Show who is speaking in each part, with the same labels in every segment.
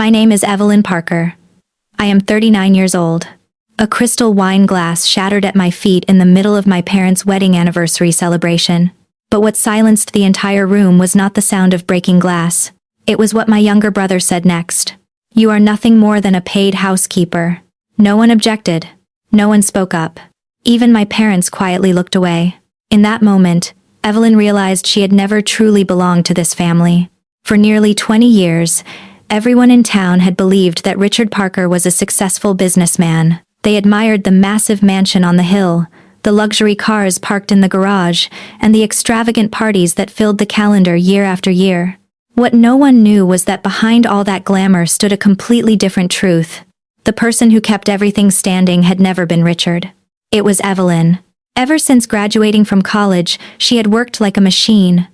Speaker 1: My name is Evelyn Parker. I am 39 years old. A crystal wine glass shattered at my feet in the middle of my parents' wedding anniversary celebration. But what silenced the entire room was not the sound of breaking glass. It was what my younger brother said next. You are nothing more than a paid housekeeper. No one objected. No one spoke up. Even my parents quietly looked away. In that moment, Evelyn realized she had never truly belonged to this family. For nearly 20 years, everyone in town had believed that Richard Parker was a successful businessman. They admired the massive mansion on the hill, the luxury cars parked in the garage, and the extravagant parties that filled the calendar year after year. What no one knew was that behind all that glamour stood a completely different truth. The person who kept everything standing had never been Richard. It was Evelyn. Ever since graduating from college, she had worked like a machine.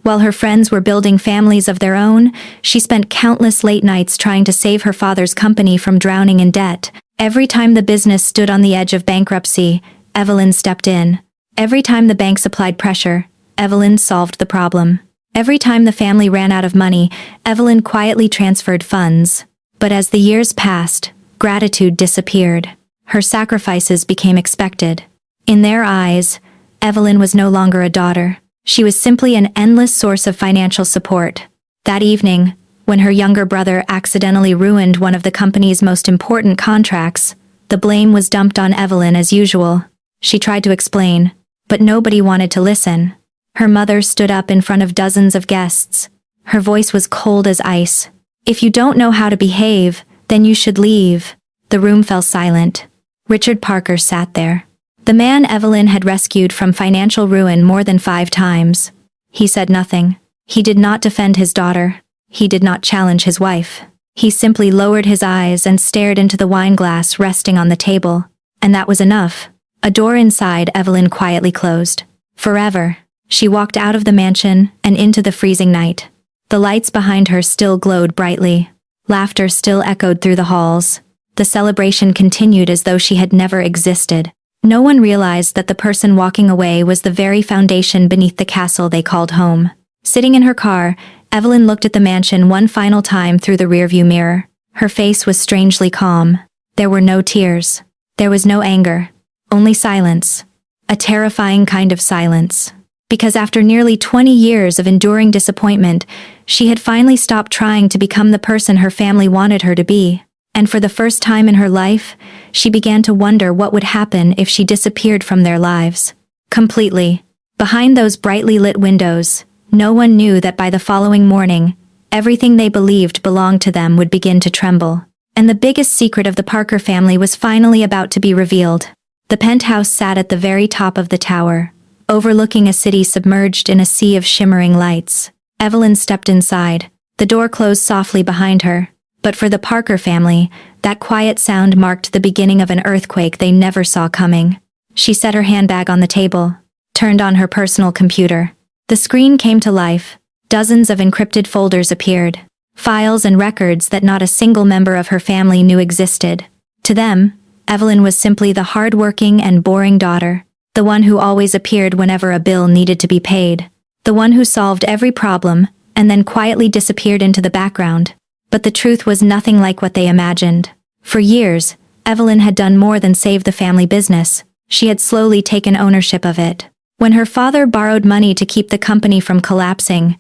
Speaker 1: While her friends were building families of their own, she spent countless late nights trying to save her father's company from drowning in debt. Every time the business stood on the edge of bankruptcy, Evelyn stepped in. Every time the banks applied pressure, Evelyn solved the problem. Every time the family ran out of money, Evelyn quietly transferred funds. But as the years passed, gratitude disappeared. Her sacrifices became expected. In their eyes, Evelyn was no longer a daughter. She was simply an endless source of financial support. That evening, when her younger brother accidentally ruined one of the company's most important contracts, the blame was dumped on Evelyn as usual. She tried to explain, but nobody wanted to listen. Her mother stood up in front of dozens of guests. Her voice was cold as ice. If you don't know how to behave, then you should leave. The room fell silent. Richard Parker sat there. The man Evelyn had rescued from financial ruin more than 5 times. He said nothing. He did not defend his daughter. He did not challenge his wife. He simply lowered his eyes and stared into the wine glass resting on the table. And that was enough. A door inside Evelyn quietly closed. Forever. She walked out of the mansion and into the freezing night. The lights behind her still glowed brightly. Laughter still echoed through the halls. The celebration continued as though she had never existed. No one realized that the person walking away was the very foundation beneath the castle they called home. Sitting in her car, Evelyn looked at the mansion one final time through the rearview mirror. Her face was strangely calm. There were no tears. There was no anger. Only silence. A terrifying kind of silence. Because after nearly 20 years of enduring disappointment, she had finally stopped trying to become the person her family wanted her to be. And for the first time in her life, she began to wonder what would happen if she disappeared from their lives. Completely. Behind those brightly lit windows, no one knew that by the following morning, everything they believed belonged to them would begin to tremble. And the biggest secret of the Parker family was finally about to be revealed. The penthouse sat at the very top of the tower, overlooking a city submerged in a sea of shimmering lights. Evelyn stepped inside. The door closed softly behind her. But for the Parker family, that quiet sound marked the beginning of an earthquake they never saw coming. She set her handbag on the table, turned on her personal computer. The screen came to life. Dozens of encrypted folders appeared. Files and records that not a single member of her family knew existed. To them, Evelyn was simply the hard-working and boring daughter. The one who always appeared whenever a bill needed to be paid. The one who solved every problem, and then quietly disappeared into the background. But the truth was nothing like what they imagined. For years, Evelyn had done more than save the family business. She had slowly taken ownership of it. When her father borrowed money to keep the company from collapsing,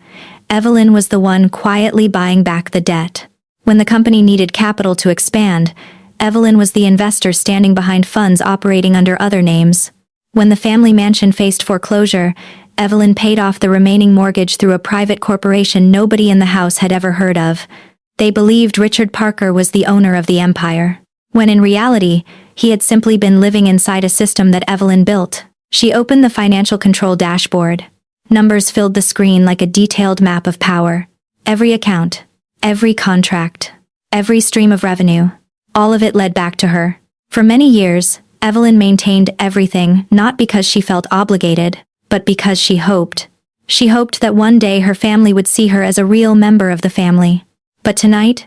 Speaker 1: Evelyn was the one quietly buying back the debt. When the company needed capital to expand, Evelyn was the investor standing behind funds operating under other names. When the family mansion faced foreclosure, Evelyn paid off the remaining mortgage through a private corporation nobody in the house had ever heard of. They believed Richard Parker was the owner of the empire, when in reality, he had simply been living inside a system that Evelyn built. She opened the financial control dashboard. Numbers filled the screen like a detailed map of power. Every account, every contract, every stream of revenue, all of it led back to her. For many years, Evelyn maintained everything not because she felt obligated, but because she hoped. She hoped that one day her family would see her as a real member of the family. But tonight,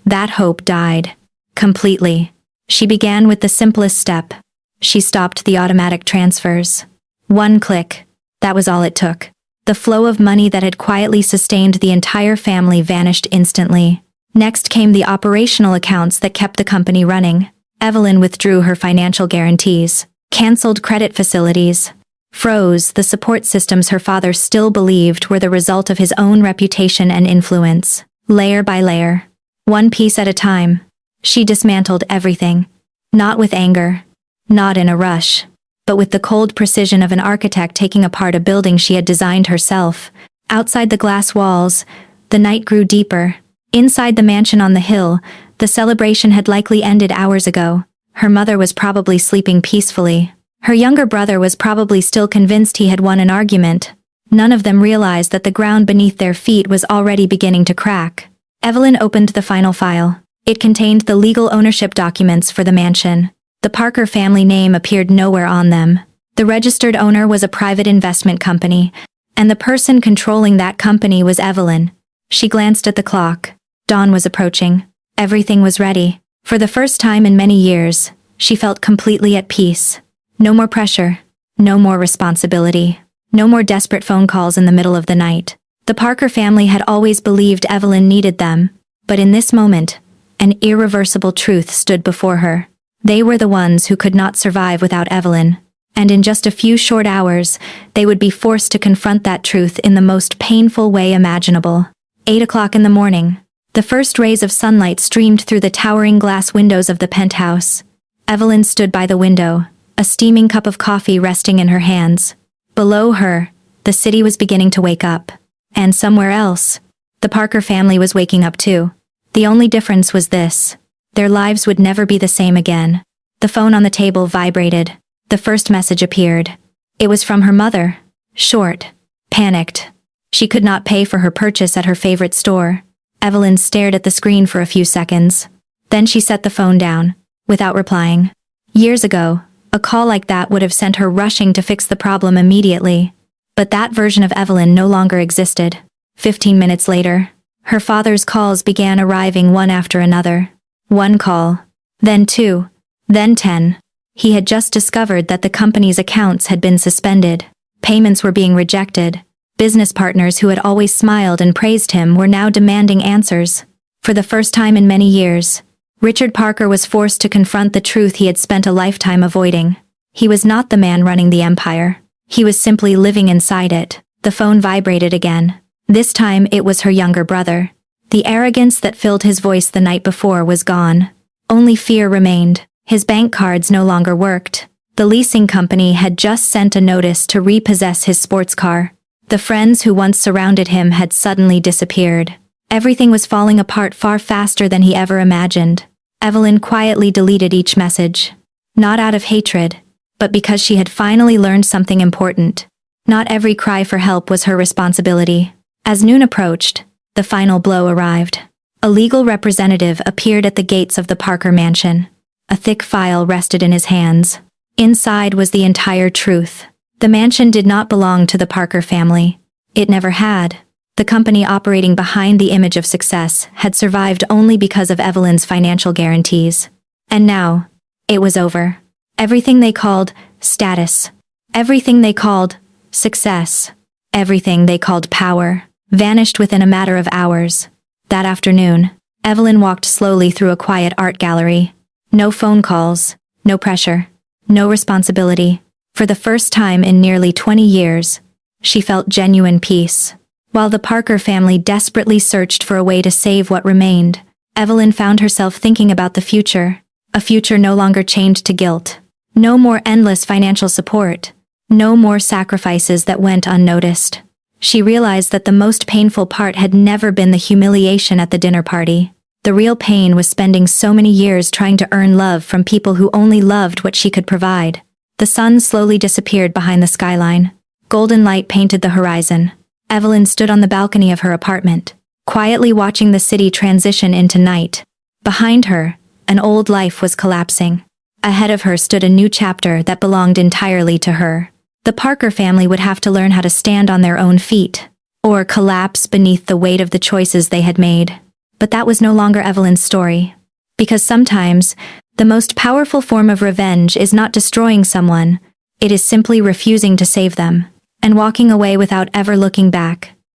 Speaker 1: that hope died. Completely. She began with the simplest step. She stopped the automatic transfers. One click. That was all it took. The flow of money that had quietly sustained the entire family vanished instantly. Next came the operational accounts that kept the company running. Evelyn withdrew her financial guarantees, canceled credit facilities, froze the support systems her father still believed were the result of his own reputation and influence. Layer by layer, one piece at a time, she dismantled everything. Not with anger, not in a rush, but with the cold precision of an architect taking apart a building she had designed herself. Outside the glass walls, the night grew deeper. Inside the mansion on the hill, the celebration had likely ended hours ago. Her mother was probably sleeping peacefully. Her younger brother was probably still convinced he had won an argument. None of them realized that the ground beneath their feet was already beginning to crack. Evelyn opened the final file. It contained the legal ownership documents for the mansion. The Parker family name appeared nowhere on them. The registered owner was a private investment company, and the person controlling that company was Evelyn. She glanced at the clock. Dawn was approaching. Everything was ready. For the first time in many years, she felt completely at peace. No more pressure. No more responsibility. No more desperate phone calls in the middle of the night. The Parker family had always believed Evelyn needed them, but in this moment, an irreversible truth stood before her. They were the ones who could not survive without Evelyn, and in just a few short hours, they would be forced to confront that truth in the most painful way imaginable. 8 o'clock in the morning. The first rays of sunlight streamed through the towering glass windows of the penthouse. Evelyn stood by the window, a steaming cup of coffee resting in her hands. Below her, the city was beginning to wake up. And somewhere else, the Parker family was waking up too. The only difference was this. Their lives would never be the same again. The phone on the table vibrated. The first message appeared. It was from her mother. Short. Panicked. She could not pay for her purchase at her favorite store. Evelyn stared at the screen for a few seconds. Then she set the phone down, without replying. Years ago, a call like that would have sent her rushing to fix the problem immediately. But that version of Evelyn no longer existed. 15 minutes later, her father's calls began arriving one after another. One call, then 2, then 10. He had just discovered that the company's accounts had been suspended. Payments were being rejected. Business partners who had always smiled and praised him were now demanding answers. For the first time in many years, Richard Parker was forced to confront the truth he had spent a lifetime avoiding. He was not the man running the empire. He was simply living inside it. The phone vibrated again. This time it was her younger brother. The arrogance that filled his voice the night before was gone. Only fear remained. His bank cards no longer worked. The leasing company had just sent a notice to repossess his sports car. The friends who once surrounded him had suddenly disappeared. Everything was falling apart far faster than he ever imagined. Evelyn quietly deleted each message. Not out of hatred, but because she had finally learned something important. Not every cry for help was her responsibility. As noon approached, the final blow arrived. A legal representative appeared at the gates of the Parker mansion. A thick file rested in his hands. Inside was the entire truth. The mansion did not belong to the Parker family. It never had. The company operating behind the image of success had survived only because of Evelyn's financial guarantees. And now, it was over. Everything they called status, everything they called success, everything they called power, vanished within a matter of hours. That afternoon, Evelyn walked slowly through a quiet art gallery. No phone calls, no pressure, no responsibility. For the first time in nearly 20 years, she felt genuine peace. While the Parker family desperately searched for a way to save what remained, Evelyn found herself thinking about the future, a future no longer chained to guilt. No more endless financial support. No more sacrifices that went unnoticed. She realized that the most painful part had never been the humiliation at the dinner party. The real pain was spending so many years trying to earn love from people who only loved what she could provide. The sun slowly disappeared behind the skyline. Golden light painted the horizon. Evelyn stood on the balcony of her apartment, quietly watching the city transition into night. Behind her, an old life was collapsing. Ahead of her stood a new chapter that belonged entirely to her. The Parker family would have to learn how to stand on their own feet, or collapse beneath the weight of the choices they had made. But that was no longer Evelyn's story. Because sometimes, the most powerful form of revenge is not destroying someone, it is simply refusing to save them, and walking away without ever looking back.